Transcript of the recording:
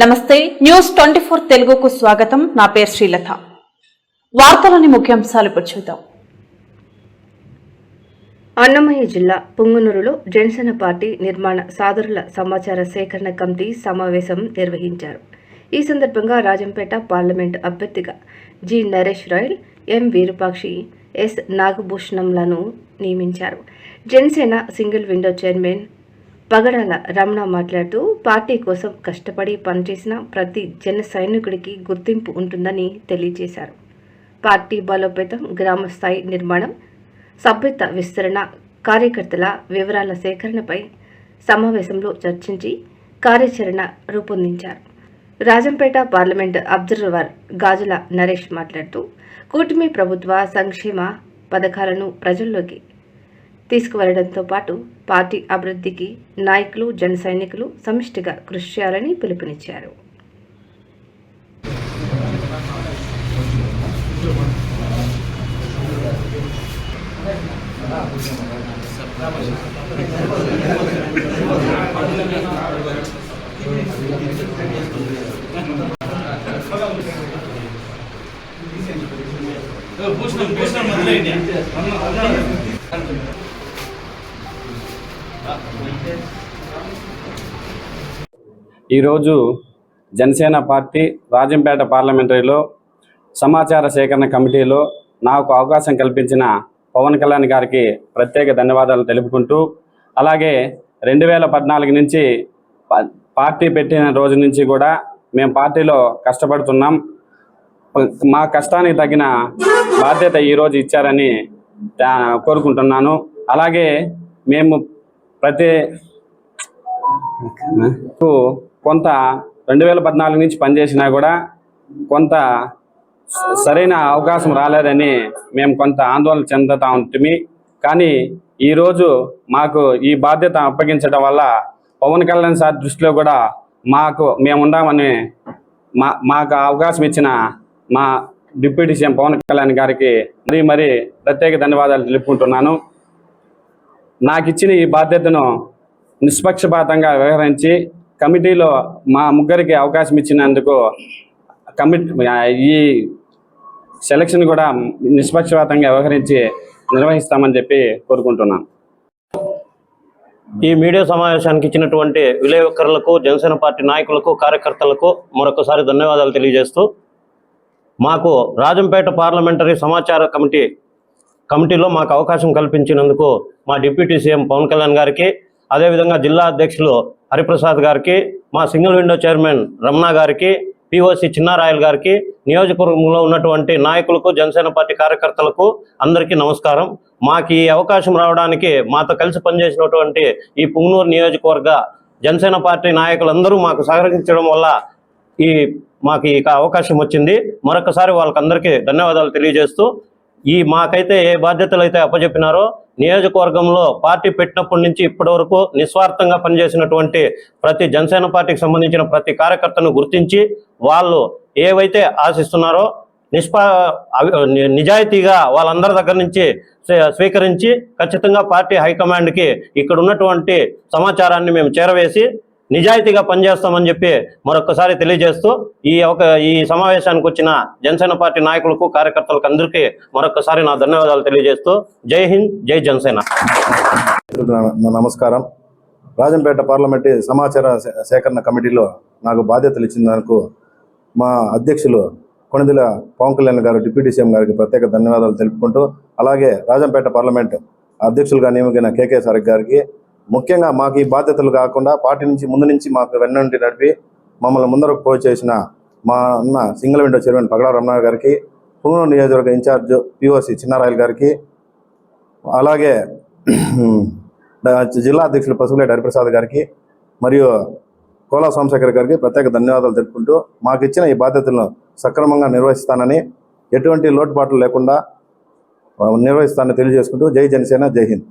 నమస్తే న్యూస్ 24 తెలుగుకు స్వాగతం. నా పేరు శ్రీలత. వార్తలోని ముఖ్యాంశాలు చూద్దాం. అన్నమయ్య జిల్లా పుంగనూరులో జనసేన పార్టీ నిర్మాణ సాధుల సమాచార సేకరణ కమిటీ సమావేశం నిర్వహించారు. ఈ సందర్భంగా రాజంపేట పార్లమెంటు అభ్యర్థిగా జి నరేష్ రాయల్, ఎం వీరపాక్షి, ఎస్ నాగభూషణంలను నియమించారు. జనసేన సింగిల్ విండో చైర్మన్ పగడాల రమణ మాట్లాడుతూ పార్టీ కోసం కష్టపడి పనిచేసిన ప్రతి జన సైనికుడికి గుర్తింపు ఉంటుందని తెలియజేశారు. పార్టీ బలోపేతం, గ్రామ స్థాయి నిర్మాణం, సభ్యత విస్తరణ, కార్యకర్తల వివరాల సేకరణపై సమావేశంలో చర్చించి కార్యాచరణ రూపొందించారు. రాజంపేట పార్లమెంటు అబ్జర్వర్ గాజుల నరేష్ మాట్లాడుతూ కూటమి ప్రభుత్వ సంక్షేమ పథకాలను ప్రజల్లోకి తీసుకువెళ్లడంతో పాటు పార్టీ అభివృద్ధికి నాయకులు, జన సైనికులు సమిష్టిగా కృషి చేయాలని పిలుపునిచ్చారు. ఈరోజు జనసేన పార్టీ రాజంపేట పార్లమెంటరీలో సమాచార సేకరణ కమిటీలో నాకు అవకాశం కల్పించిన పవన్ కళ్యాణ్ గారికి ప్రత్యేక ధన్యవాదాలు తెలుపుకుంటూ, అలాగే 2014 నుంచి పార్టీ పెట్టిన రోజు నుంచి కూడా మేము పార్టీలో కష్టపడుతున్నాం. మా కష్టానికి తగిన బాధ్యత ఈరోజు ఇచ్చారని కోరుకుంటున్నాను. అలాగే మేము కొంత 2014 నుంచి పనిచేసినా కూడా కొంత సరైన అవకాశం రాలేదని మేము కొంత ఆందోళన చెందుతూ ఉంటుంది. కానీ ఈరోజు మాకు ఈ బాధ్యత అప్పగించడం వల్ల పవన్ కళ్యాణ్ సార్ దృష్టిలో కూడా మేముండామని మాకు అవకాశం ఇచ్చిన మా డిప్యూటీ సీఎం పవన్ కళ్యాణ్ గారికి మరీ ప్రత్యేక ధన్యవాదాలు తెలుపుకుంటున్నాను. నాకు ఇచ్చిన ఈ బాధ్యతను నిష్పక్షపాతంగా వ్యవహరించి కమిటీలో మా ముగ్గురికి అవకాశం ఇచ్చినందుకు ఈ సెలక్షన్ కూడా నిష్పక్షపాతంగా వ్యవహరించి నిర్వహిస్తామని చెప్పి కోరుకుంటున్నాను. ఈ మీడియా సమావేశానికి ఇచ్చినటువంటి విలేకరులకు, జనసేన పార్టీ నాయకులకు, కార్యకర్తలకు మరొకసారి ధన్యవాదాలు తెలియజేస్తూ, మాకు రాజంపేట పార్లమెంటరీ సమాచార కమిటీలో మాకు అవకాశం కల్పించినందుకు మా డిప్యూటీ సీఎం పవన్ కళ్యాణ్ గారికి, అదేవిధంగా జిల్లా అధ్యక్షులు హరిప్రసాద్ గారికి, మా సింగిల్ విండో చైర్మన్ రమణ గారికి, పిఓసి చిన్నారాయల్ గారికి, నియోజకవర్గంలో ఉన్నటువంటి నాయకులకు, జనసేన పార్టీ కార్యకర్తలకు అందరికీ నమస్కారం. మాకు ఈ అవకాశం రావడానికి మాతో కలిసి పనిచేసినటువంటి ఈ పుంగనూరు నియోజకవర్గ జనసేన పార్టీ నాయకులందరూ మాకు సహకరించడం వల్ల మాకు ఈ అవకాశం వచ్చింది. మరొకసారి వాళ్ళకందరికీ ధన్యవాదాలు తెలియజేస్తూ, మాకైతే ఏ బాధ్యతలు అయితే అప్పచెప్పినారో నియోజకవర్గంలో పార్టీ పెట్టినప్పటి నుంచి ఇప్పటి వరకు నిస్వార్థంగా పనిచేసినటువంటి ప్రతి జనసేన పార్టీకి సంబంధించిన ప్రతి కార్యకర్తను గుర్తించి వాళ్ళు ఏవైతే ఆశిస్తున్నారో నిజాయితీగా వాళ్ళందరి దగ్గర నుంచి స్వీకరించి ఖచ్చితంగా పార్టీ హైకమాండ్కి ఇక్కడ ఉన్నటువంటి సమాచారాన్ని మేము చేరవేసి నిజాయితీగా పనిచేస్తామని చెప్పి మరొకసారి తెలియజేస్తూ, ఈ సమావేశానికి వచ్చిన జనసేన పార్టీ నాయకులకు, కార్యకర్తలకు అందరికీ మరొకసారి నా ధన్యవాదాలు తెలియజేస్తూ, జై హింద్, జై జనసేన. నమస్కారం. రాజంపేట పార్లమెంటరీ సమాచార సేకరణ కమిటీలో నాకు బాధ్యతలు ఇచ్చినందుకు మా అధ్యక్షులు కొణిదెల పవన్ కళ్యాణ్ గారు, డిప్యూటీ సీఎం గారికి ప్రత్యేక ధన్యవాదాలు తెలుపుకుంటూ, అలాగే రాజంపేట పార్లమెంట్ అధ్యక్షులుగా నియమించిన కేకే సార్ గారికి, ముఖ్యంగా మాకు ఈ బాధ్యతలు కాకుండా పార్టీ నుంచి ముందు నుంచి మాకు వెన్నంటి నడిపి మమ్మల్ని ముందరకు పోయి చేసిన మా అన్న సింగిల్ విండో చైర్మన్ పగడాల రమణ గారికి, పుంగనూరు నియోజకవర్గ ఇన్ఛార్జ్ పిఓసి చిన్నారాయల్ గారికి, అలాగే జిల్లా అధ్యక్షులు పసుపులేటి హరిప్రసాద్ గారికి మరియు కోలా సోమశేఖర్ గారికి ప్రత్యేక ధన్యవాదాలు తెలుపుకుంటూ, మాకు ఇచ్చిన ఈ బాధ్యతలను సక్రమంగా నిర్వహిస్తానని, ఎటువంటి లోటుపాట్లు లేకుండా నిర్వహిస్తానని తెలియజేసుకుంటూ, జై జనసేన, జై హింద్.